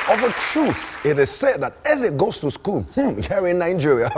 Of a truth, it is said that Eze goes to school here in Nigeria.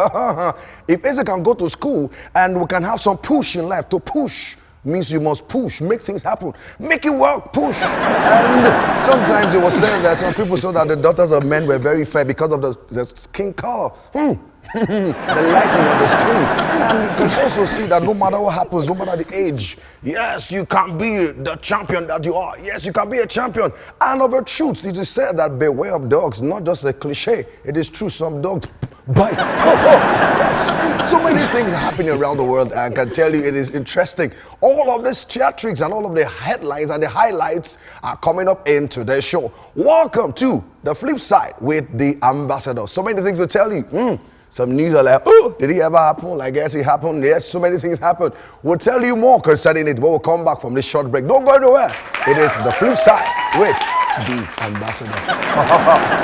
If Eze can go to school and we can have some push in life, to push means you must push, make things happen, make it work, push. And sometimes it was said that some people saw that the daughters of men were very fair because of the skin color. The lighting of the skin. And you can also see that no matter what happens, no matter the age, yes, you can be the champion that you are. Yes, you can be a champion. And of a truth, it is said that beware of dogs, not just a cliche. It is true, some dogs bite. Yes. So many things are happening around the world. I can tell you it is interesting. All of these theatrics and all of the headlines and the highlights are coming up in today's show. Welcome to The Flip Side with the ambassador. So many things to tell you. Some news are like, oh, did it ever happen? I guess it happened. Yes, so many things happened. We'll tell you more concerning it, but we'll come back from this short break. Don't go anywhere. It is The Flip Side with the ambassador.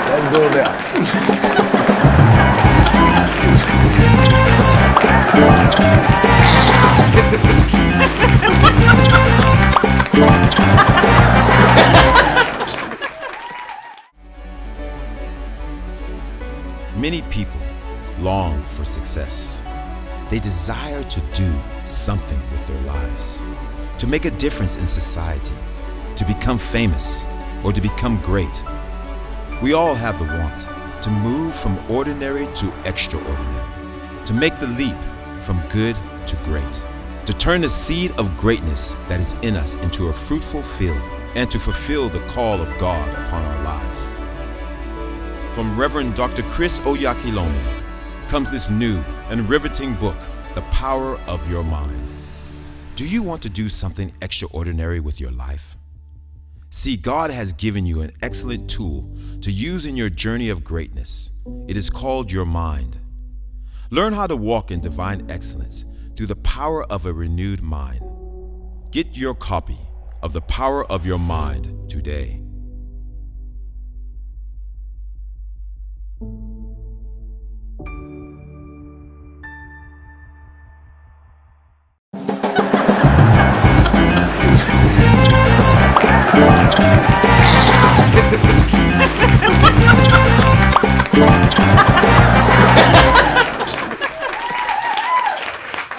Let's go there. Many people long for success. They desire to do something with their lives, to make a difference in society, to become famous, or to become great. We all have the want to move from ordinary to extraordinary, to make the leap from good to great, to turn the seed of greatness that is in us into a fruitful field, and to fulfill the call of God upon our lives. From Reverend Dr. Chris Oyakhilome comes this new and riveting book, The Power of Your Mind. Do you want to do something extraordinary with your life? See, God has given you an excellent tool to use in your journey of greatness. It is called your mind. Learn how to walk in divine excellence through the power of a renewed mind. Get your copy of The Power of Your Mind today.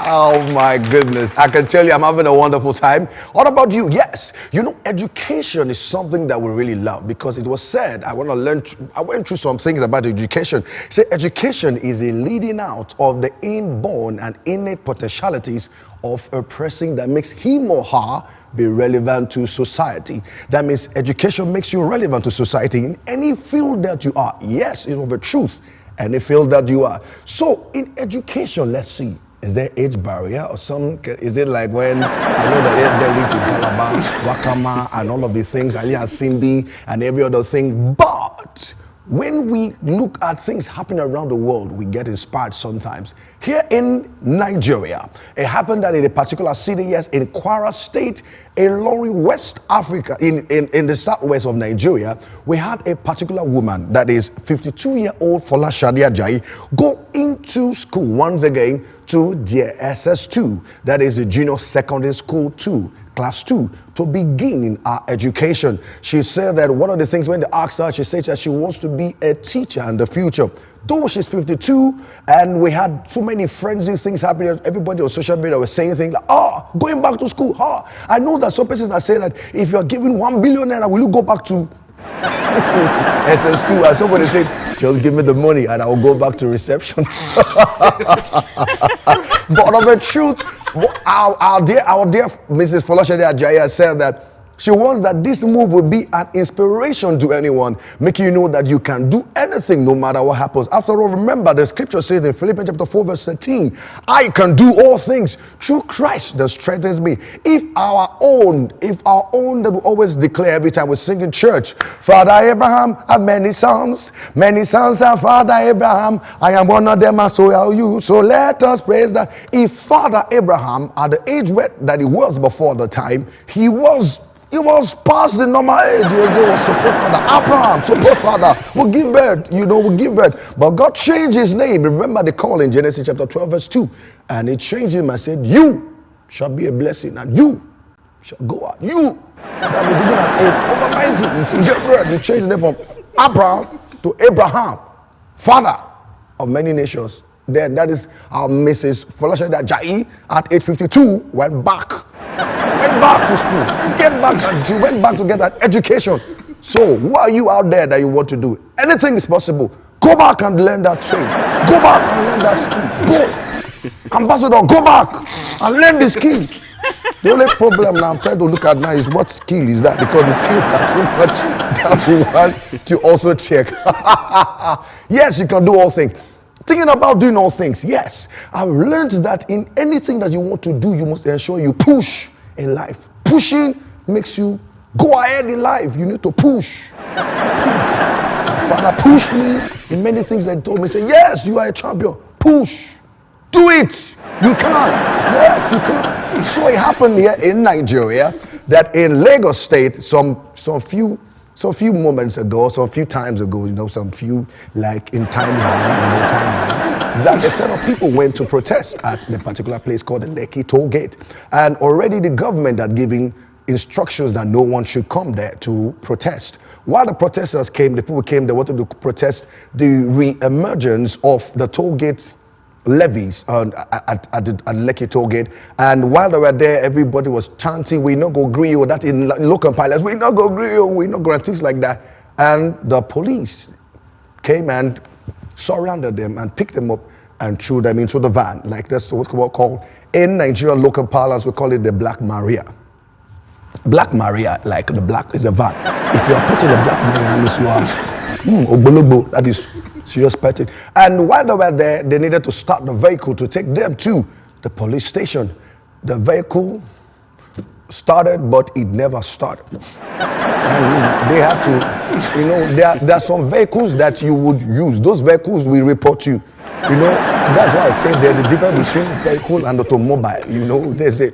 Oh my goodness, I can tell you I'm having a wonderful time. What about you? Yes, you know, education is something that we really love because it was said, I went through some things about education. Say education is a leading out of the inborn and innate potentialities of a person that makes him or her be relevant to society. That means education makes you relevant to society in any field that you are. Yes, you know the truth, any field that you are. So in education, let's see. Is there age barrier or something? Is it like when I know that they're linked to Calabar, Wakama, and all of these things, Ali and Cindy, and every other thing? But when we look at things happening around the world, we get inspired sometimes. Here in Nigeria, it happened that in a particular city, yes, in Kwara State, Ilorin, West Africa, in the southwest of Nigeria, we had a particular woman that is 52-year-old Folashade Ajayi go into school once again to the SS2, that is the Junior Secondary School 2, Class 2, to begin her education. She said that one of the things when they asked her, she said that she wants to be a teacher in the future. Though she's 52, and we had so many frenzy things happening, everybody on social media was saying things like, going back to school, I know that some persons are saying that if you're given 1 billion naira, will you go back to SS2? And somebody said, just give me the money and I will go back to reception. But of the truth, our dear Mrs. Folashade Ajayi said that she wants that this move will be an inspiration to anyone, making you know that you can do anything no matter what happens. After all, remember the scripture says in Philippians chapter 4 verse 13, I can do all things through Christ that strengthens me. If our own that we always declare every time we sing in church, Father Abraham had many sons have Father Abraham, I am one of them and so are you. So let us praise that. If Father Abraham at the age that he was before the time, he was He was past the normal age. He was supposed father. Abraham, supposed father, will give birth, will give birth. But God changed his name. Remember the call in Genesis chapter 12, verse 2. And he changed him and said, you shall be a blessing, and you shall go out. You. That was even at age over 90. He get birth. He changed the name from Abraham to Abraham, father of many nations. Then that is how Mrs. Folashade Ajayi at age 52 went back to school. She went back to get an education. So who are you out there that you want to do? Anything is possible. Go back and learn that trade. Go back and learn that skill. Go. Ambassador, go back and learn the skill. The only problem now I'm trying to look at now is what skill is that? Because the skills are too much that we want to also check. Yes, you can do all things. Thinking about doing all things, yes. I've learned that in anything that you want to do, you must ensure you push in life. Pushing makes you go ahead in life. You need to push. My father pushed me in many things that he told me. Say, yes, you are a champion. Push. Do it. You can. Yes, you can. So it happened here in Nigeria that in Lagos State, some few moments ago, some few times ago, some few like in timeline, that a set of people went to protest at the particular place called the Lekki Toll Gate. And already the government had given instructions that no one should come there to protest. While the protesters came, the people came, they wanted to protest the re-emergence of the toll gate levies at Lekki Toll Gate. And while they were there, everybody was chanting, we not go agree, or that in local pilots, we not go agree, we not go, and things like that. And the police came and surrounded them and picked them up and threw them into the van. Like that's what's called, in Nigerian local parlance, we call it the Black Maria. Black Maria, like the black is a van. If you are putting the Black Maria, that means you are ogbologbo, that is serious petting. And while they were there, they needed to start the vehicle to take them to the police station. The vehicle started, but it never started. And they had to, there are some vehicles that you would use. Those vehicles will report you. And that's why I say there's a difference between vehicle and automobile. There's a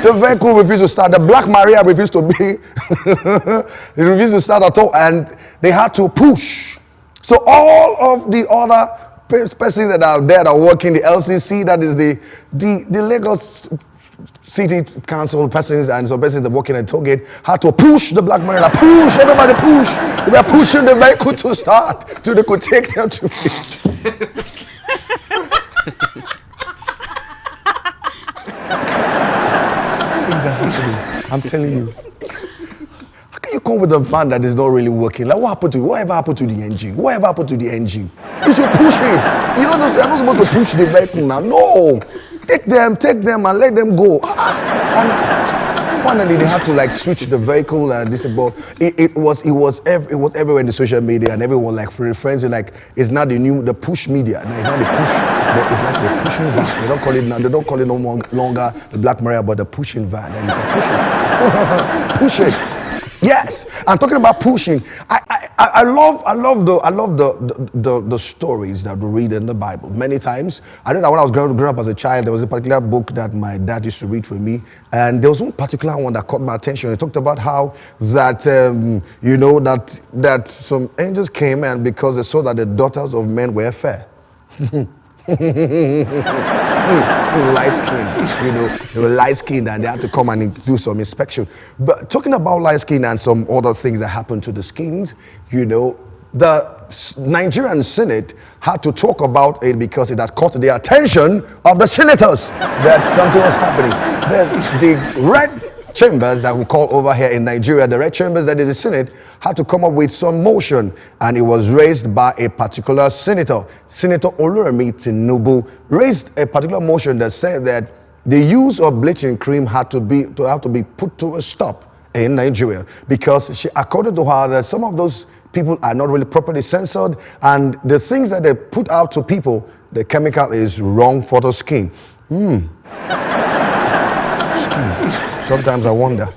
the vehicle refused to start. The Black Maria refused to be. It refused to start at all, and they had to push. So all of the other persons that are there that are working, the LCC, that is the Lagos City Council persons and some persons that working at toll gate, had to push the Black Maria. Push, everybody push. They were pushing the vehicle to start, so they could take them to it. Things are happening. I'm telling you. How can you come with a van that is not really working? Like, what happened to it? Whatever happened to the engine? Whatever happened to the engine? You should push it. You're not supposed to push the vehicle now. No. Take them and let them go. And finally, they had to switch the vehicle and this. But it was everywhere in the social media, and everyone referring to it's not the push media. Now it's not the push. It's like the pushing van. They don't call it no longer the Black Maria, but the pushing van. And you can push it. Push it. Yes, I'm talking about pushing. I love the stories that we read in the Bible. Many times, I don't know, when I was growing up as a child, there was a particular book that my dad used to read for me, and there was one particular one that caught my attention. It talked about how that that some angels came, and because they saw that the daughters of men were fair. Light skinned, they were light skinned, and they had to come and do some inspection. But talking about light skin and some other things that happened to the skins, the Nigerian Senate had to talk about it because it had caught the attention of the senators that something was happening. The red chambers that we call over here in Nigeria, the red chambers that is the Senate, had to come up with some motion, and it was raised by a particular senator. Senator Oluremi Tinubu raised a particular motion that said that the use of bleaching cream had to be put to a stop in Nigeria, because according to her, that some of those people are not really properly censored, and the things that they put out to people, the chemical is wrong for the skin. Skin. Sometimes I wonder,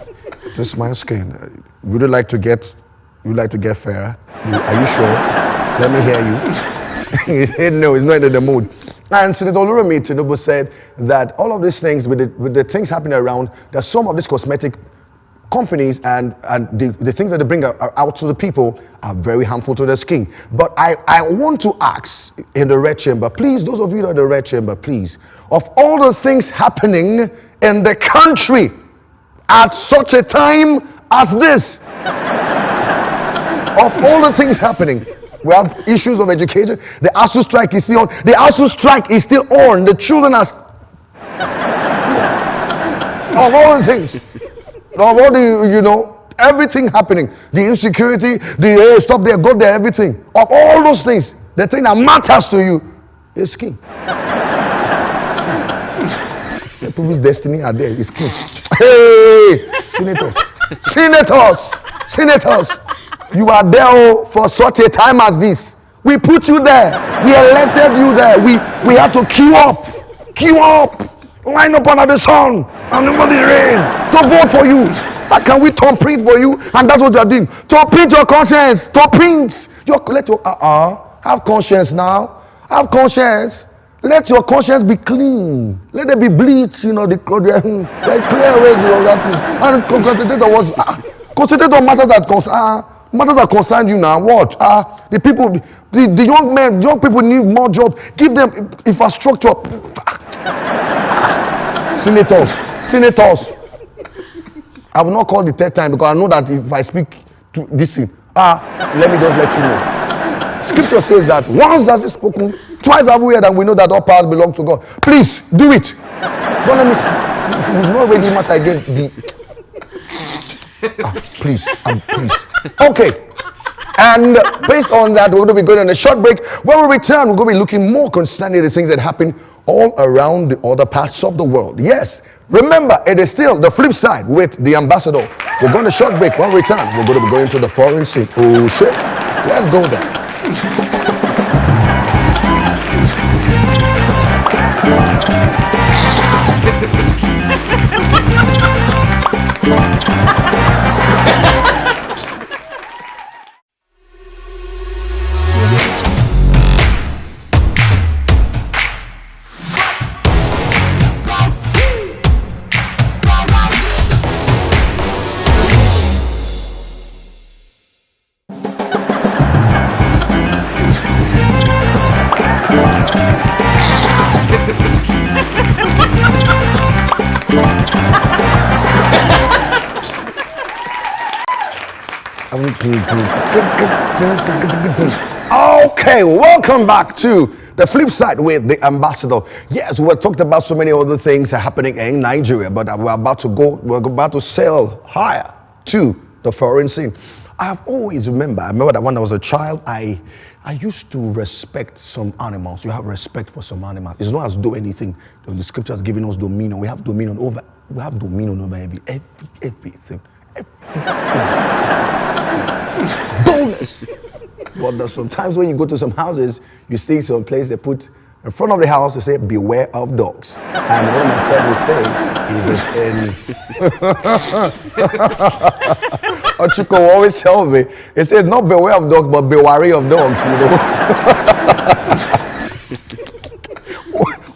this is my skin. Would you like to get fairer? Are you sure? Let me hear you. He said no, he's not in the mood. And Senator Oluremi Tinubu said that all of these things, with the things happening around, that some of these cosmetic companies and the things that they bring out to the people are very harmful to their skin. But I want to ask in the red chamber, please, those of you that are in the red chamber, please, of all the things happening in the country at such a time as this, of all the things happening, we have issues of education. The ASU strike is still on. The ASU strike is still on. The children are still on. Of all the things. Of all the, everything happening. The insecurity, the stop there, go there, everything. Of all those things, the thing that matters to you is skin. The people's destiny are there. It's skin. Hey, senators. You are there for such a time as this. We put you there. We elected you there. We have to queue up, line up under the sun and under the rain to vote for you. How can we turn print for you? And that's what you are doing. To print your conscience. To print. Have conscience now. Have conscience. Let your conscience be clean. Let it be bleached. They clear away that things. And concentrate on matters that concern you now. What? The people, the young people need more jobs. Give them infrastructure. Senators. I will not call the third time because I know that if I speak to this thing, let me just let you know. Scripture says that once that is spoken, twice have we heard, and we know that all powers belong to God. Please do it. Don't let me. We should not raise him matter again. Please. Okay. And based on that, we're going to be going on a short break. When we return, we're going to be looking more concerning the things that happen all around the other parts of the world. Yes. Remember, it is still the flip side with the ambassador. We're going to short break. When we return, we're going to be going to the foreign scene. Oh shit. Let's go there. Okay, welcome back to the flip side with the ambassador. Yes, we talked about so many other things happening in Nigeria, but we're about to sail higher to the foreign scene. I remember that when I was a child, I used to respect some animals. You have respect for some animals. It's not as though anything. The scripture has given us dominion. We have dominion over everything. Bonus. But there's sometimes when you go to some houses, you see some place they put in front of the house, they say, beware of dogs. And one of my friends would say, Ochuko always tell me, it says not beware of dogs, but be wary of dogs,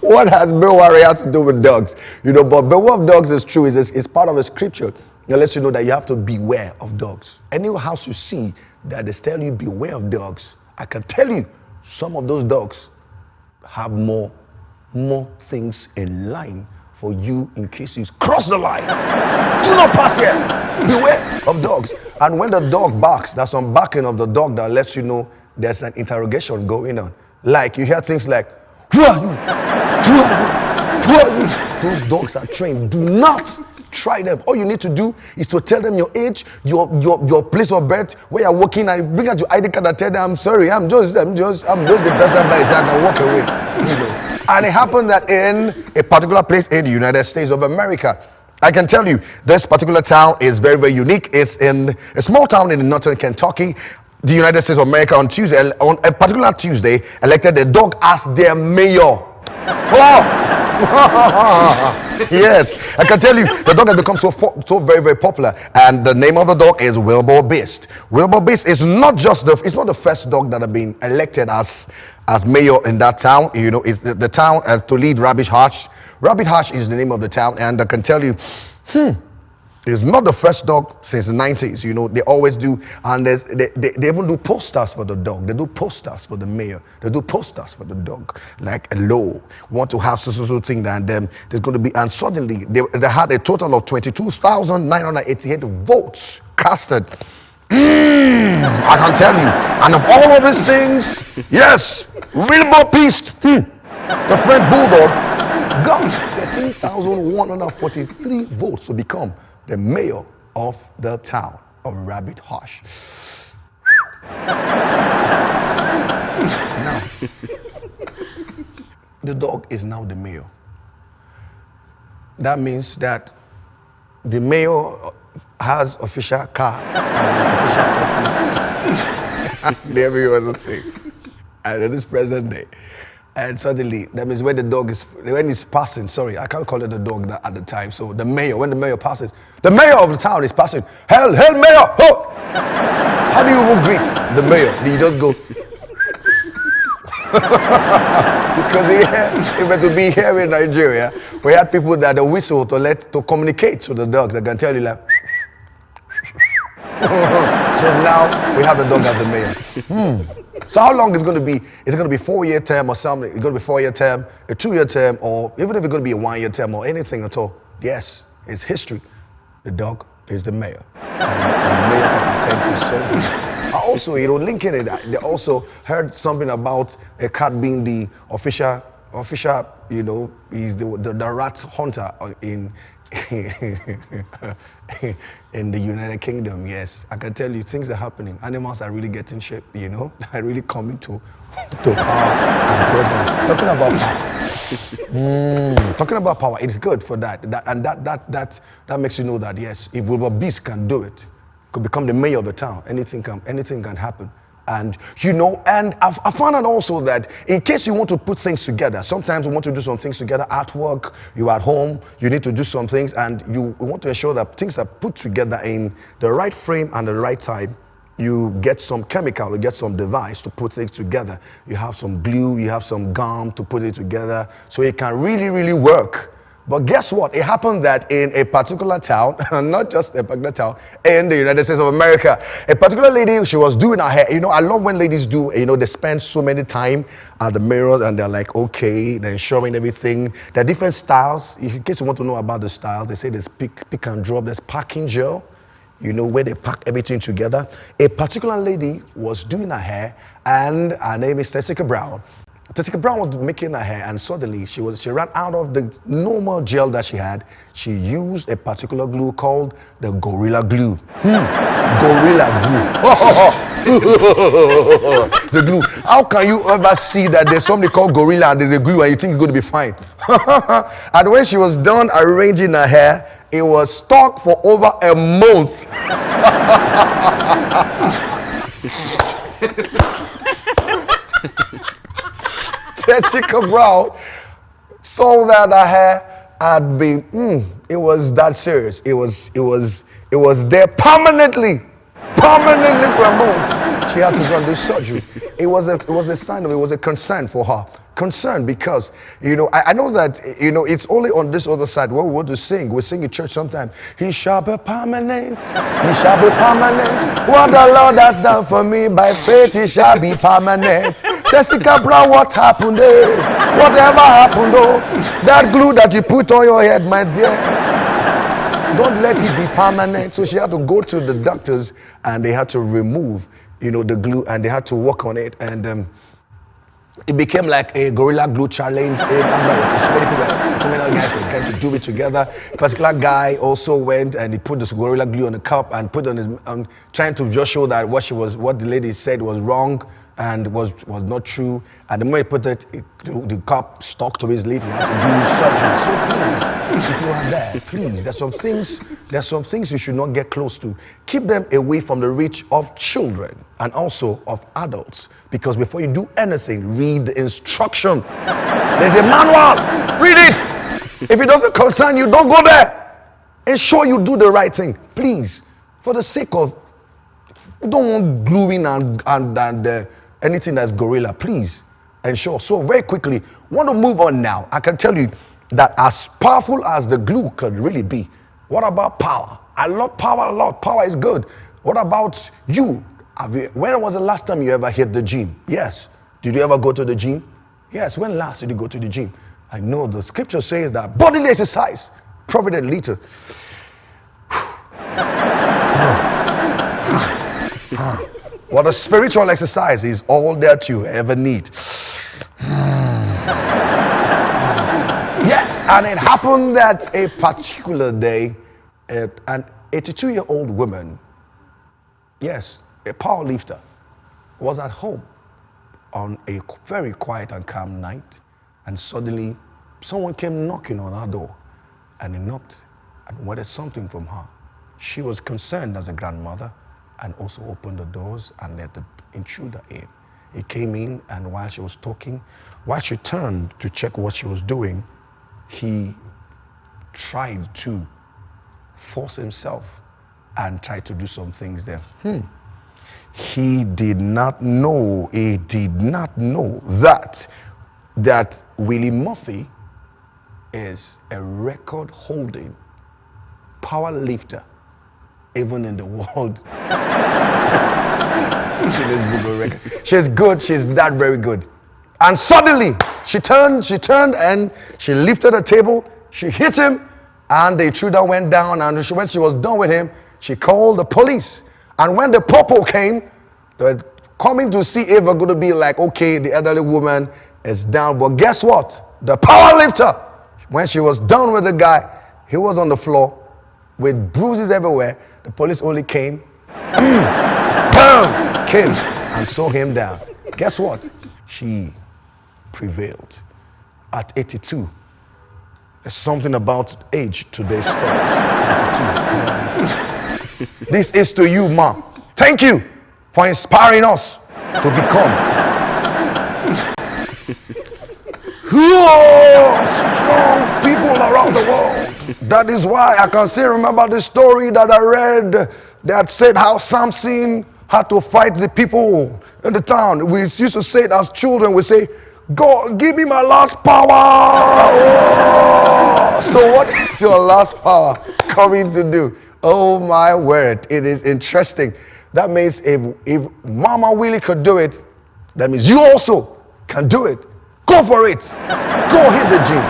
What has beware has to do with dogs? But beware of dogs is true, it's part of the scripture. It lets you know that you have to beware of dogs. Any house you see that they tell you beware of dogs, I can tell you some of those dogs have more things in line for you in case you cross the line. Do not pass here. Beware of dogs. And when the dog barks, there's some barking of the dog that lets you know there's an interrogation going on. Like you hear things like, who are you? Who are you? Who are you? Those dogs are trained. Do not try them. All you need to do is to tell them your age, your place of birth, where you're working, and bring out your ID card and tell them, I'm sorry, I'm just the person by his hand and walk away. And it happened that in a particular place in the United States of America, I can tell you, this particular town is very, very unique. It's in a small town in northern Kentucky. The United States of America on a particular Tuesday, elected a dog as their mayor. Wow! Yes, I can tell you, the dog has become so very, very popular, and the name of the dog is Wilbur Beast. Wilbur Beast is not just it's not the first dog that have been elected as mayor in that town. You know, it's the town to lead Rabbit Hatch. Rabbit Hatch is the name of the town, and I can tell you, it's not the first dog since the 90s. You know, they always do, and they even do posters for the dog. They do posters for the mayor. They do posters for the dog. Like, hello, want to have so thing, and then there's going to be, and suddenly they had a total of 22,988 votes casted. I can tell you, and of all of these things, yes, Wilbur Beast, the French bulldog, got 13,143 votes to become the mayor of the town of Rabbit Hatch. Now, the dog is now the mayor. That means that the mayor has official car and official office. Every other thing. And in this present day. And suddenly, that means when he's passing, sorry, I can't call it the dog at the time. So the mayor, when the mayor passes, the mayor of the town is passing. Hail, mayor! Ho! How do you even greet the mayor? Do you just go? Because if to be here in Nigeria, we had people that whistle to communicate to the dogs. I can tell you like. So now we have the dog as the mayor. So how long is it going to be? Is it going to be 4-year term or something? It's going to be 4-year term, a 2-year term, or even if it's going to be a 1-year term or anything at all? Yes, it's history. The dog is the mayor. And the mayor can attend to so. I also, linking it, they also heard something about a cat being the official, he's the rat hunter in in the United Kingdom. Yes, I can tell you things are happening. Animals are really getting shape, are really coming to power and presence. Talking about power, it's good for that. That makes you know that yes, if Wilbur Beast can do it, could become the mayor of the town, anything can happen. And I found out also that in case you want to put things together, sometimes you want to do some things together at work, you're at home, you need to do some things, and you want to ensure that things are put together in the right frame and the right time. You get some chemical, you get some device to put things together. You have some glue, you have some gum to put it together, so it can really, really work. But guess what? It happened that in a particular town, not just a particular town, in the United States of America, a particular lady, she was doing her hair. I love when ladies do, they spend so many time at the mirror and they're like, okay, they're showing everything. There are different styles. If in case you want to know about the styles, they say there's pick and drop, there's packing gel, where they pack everything together. A particular lady was doing her hair, and her name is Tessica Brown. Tessica Brown was making her hair, and suddenly she ran out of the normal gel that she had. She used a particular glue called the Gorilla Glue. Gorilla Glue. The glue. How can you ever see that there's something called Gorilla and there's a glue and you think it's going to be fine? And when she was done arranging her hair, it was stuck for over a month. Tessica Brown saw that her hair had been, it was that serious. It was there permanently for a month. She had to go and do surgery. It was a sign of, it was a concern for her. Concern because, I know that, it's only on this other side where we want to sing. We sing in church sometimes. He shall be permanent. He shall be permanent. What the Lord has done for me by faith, he shall be permanent. Tessica Brown, what happened there? Whatever happened, oh, that glue that you put on your head, my dear, don't let it be permanent. So she had to go to the doctors and they had to remove, the glue, and they had to work on it. And it became like a Gorilla Glue challenge. So many other guys were trying to do it together. A particular guy also went and he put this Gorilla Glue on a cup and put on his, trying to just show that what the lady said was wrong. and was not true. And the moment he put it, the cup stuck to his lip. He had to do surgery. So please, if you are there, please, there's some things you should not get close to. Keep them away from the reach of children and also of adults. Because before you do anything, read the instruction. There's a manual. Read it. If it doesn't concern you, don't go there. Ensure you do the right thing, please. For the sake of, you don't want gluing and anything that's gorilla, please. Ensure. So very quickly, want to move on now. I can tell you that as powerful as the glue could really be, what about power? I love power a lot. Power is good. What about you? When was the last time you ever hit the gym? Yes. Did you ever go to the gym? Yes. When last did you go to the gym? I know the scripture says that bodily exercise profited little. What a spiritual exercise is all that you ever need. Yes, and it happened that a particular day, an 82-year-old woman, yes, a power lifter, was at home on a very quiet and calm night, and suddenly someone came knocking on her door, and he knocked and wanted something from her. She was concerned as a grandmother and also opened the doors and let the intruder in. He came in, and while she was talking, while she turned to check what she was doing, he tried to force himself and tried to do some things there. He did not know that Willie Murphy is a record-holding power lifter, even in the world. She's good, she's that very good. And suddenly, she turned and she lifted the table, she hit him, and the intruder went down, and when she was done with him, she called the police. And when the popo came, they were coming to see if we're going to be like, okay, the elderly woman is down. But guess what? The power lifter, when she was done with the guy, he was on the floor with bruises everywhere. The police only came, came and saw him down. Guess what? She prevailed. At 82, there's something about age today's stories. This is to you, Mom. Thank you for inspiring us to become strong people around the world. That is why I can still remember the story that I read that said how Samson had to fight the people in the town. We used to say it as children. We say, God, give me my last power. So what is your last power coming to do? Oh my word, it is interesting. That means if Mama Willie could do it, that means you also can do it. Go for it. Go hit the gym.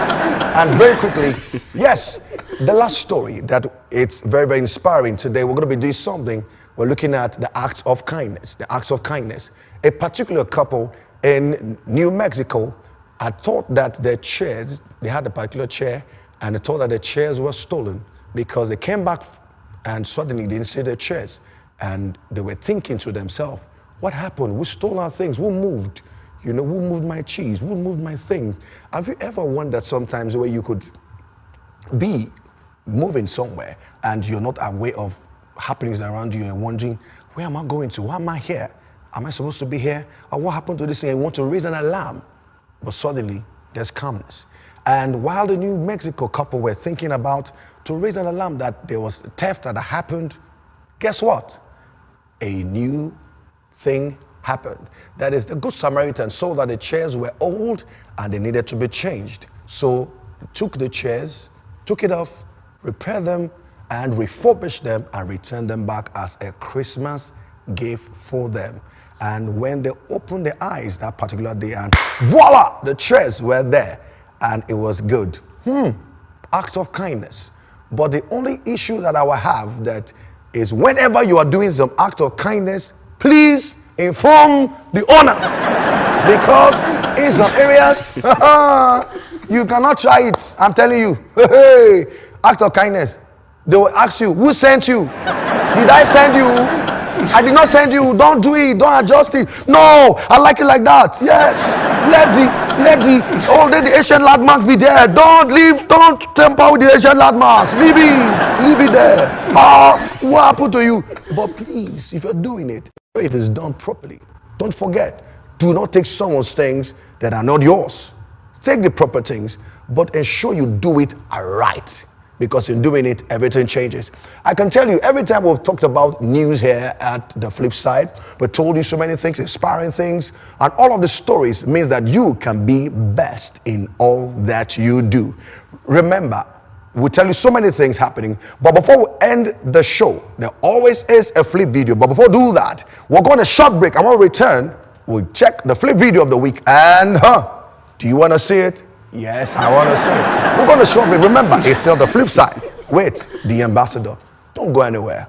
And very quickly, yes, the last story that it's very, very inspiring today. We're going to be doing something. We're looking at the acts of kindness. The acts of kindness. A particular couple in New Mexico had thought that their chairs, they had a particular chair, and they thought that their chairs were stolen because they came back and suddenly they didn't see their chairs. And they were thinking to themselves, what happened? Who stole our things? Who moved? You know, who moved my cheese? Who moved my things? Have you ever wondered sometimes where you could be moving somewhere and you're not aware of happenings around you and wondering, where am I going to? Why am I here? Am I supposed to be here? Or what happened to this thing? I want to raise an alarm. But suddenly, there's calmness. And while the New Mexico couple were thinking about to raise an alarm that there was theft that happened, guess what? A new thing happened. That is, the Good Samaritan saw that the chairs were old and they needed to be changed. So took the chairs, took it off, repaired them, and refurbished them and returned them back as a Christmas gift for them. And when they opened their eyes that particular day, and voila, the chairs were there, and it was good. Act of kindness. But the only issue that I will have that is whenever you are doing some act of kindness, please inform the owner, because in some areas you cannot try it. I'm telling you. Act of kindness. They will ask you, who sent you? Did I send you? I did not send you. Don't do it. Don't adjust it. No, I like it like that. Yes. Let the Asian landmarks be there. Don't leave. Don't tamper with the Asian landmarks. Leave it there. What happened to you? But please, if you're doing it, if it's done properly, don't forget. Do not take someone's things that are not yours. Take the proper things, but ensure you do it right. Because in doing it, everything changes. I can tell you, every time we've talked about news here at The Flip Side, we told you so many things, inspiring things, and all of the stories means that you can be best in all that you do. Remember, we tell you so many things happening, but before we end the show, there always is a flip video. But before we do that, we're going to short break. I want to return. We'll check the flip video of the week, and do you want to see it? Yes, I want to see it. We're going to short break. Remember, it's still The Flip Side. Wait, the ambassador. Don't go anywhere.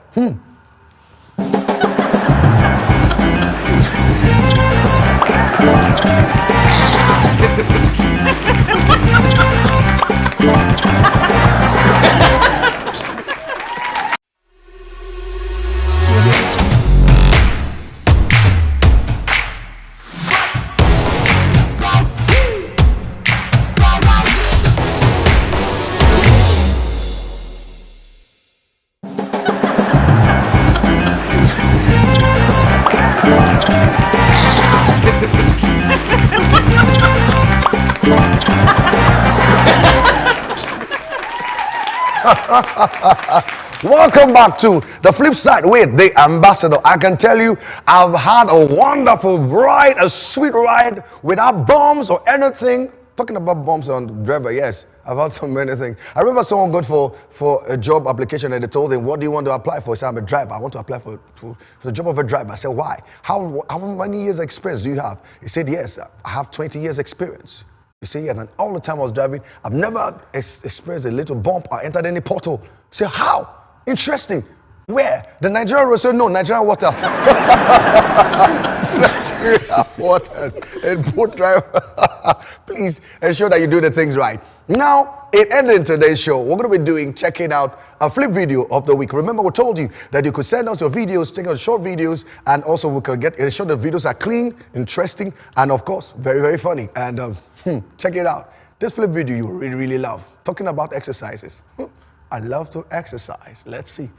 Welcome back to The Flip Side with the ambassador. I can tell you, I've had a wonderful ride, a sweet ride without bombs or anything. Talking about bombs on the driver, yes, I've had so many things. I remember someone got for a job application and they told him, what do you want to apply for? He said, I'm a driver. I want to apply for the job of a driver. I said, why? How many years experience do you have? He said, yes, I have 20 years experience. You see, yes, and all the time I was driving, I've never experienced a little bump or entered any pothole. Say, how? Interesting. Where? The Nigerian road said, no, Nigerian waters. Nigerian waters. And boat driver. Please ensure that you do the things right. Now, it ended today's show. We're going to be checking out a flip video of the week. Remember, we told you that you could send us your videos, take out short videos, and also we could ensure the videos are clean, interesting, and of course, very, very funny. And check it out. This flip video you really, really love. Talking about exercises. I love to exercise. Let's see.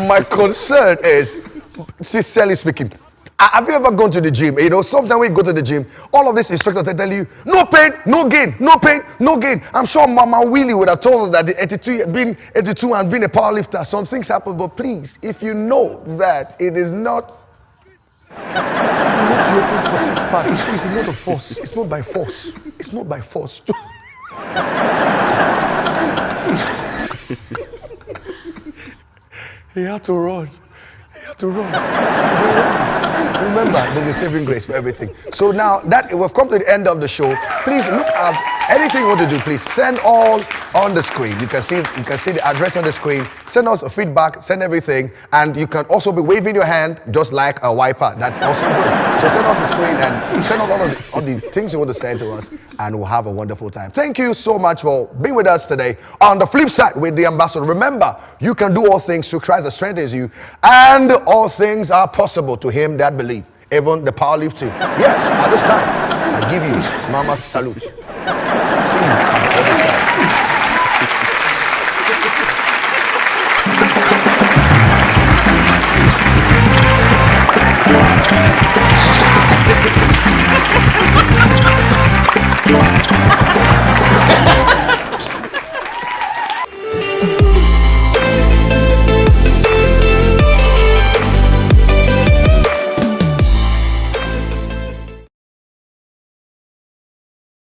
My concern is, sincerely speaking, have you ever gone to the gym? You know, sometimes when you go to the gym, all of these instructors, they tell you, no pain, no gain, no pain, no gain. I'm sure Mama Willie would have told us that the 82 and being a power lifter, some things happen, but please, if you know that it is not, you need to open for 6 packs, please, it's not a force. It's not by force. It's not by force. He had to run. He had to run. Remember, there's a saving grace for everything. So now that we've come to the end of the show, please look at anything you want to do. Please send all on the screen. You can see the address on the screen. Send us a feedback. Send everything, and you can also be waving your hand just like a wiper. That's also good. So send us the screen and send us all the things you want to send to us, and we'll have a wonderful time. Thank you so much for being with us today on The Flip Side with the ambassador. Remember, you can do all things through Christ that strengthens you, and all things are possible to him that believe. Even the power lifting. Yes, at this time, I give you Mama's salute. See you on the other side.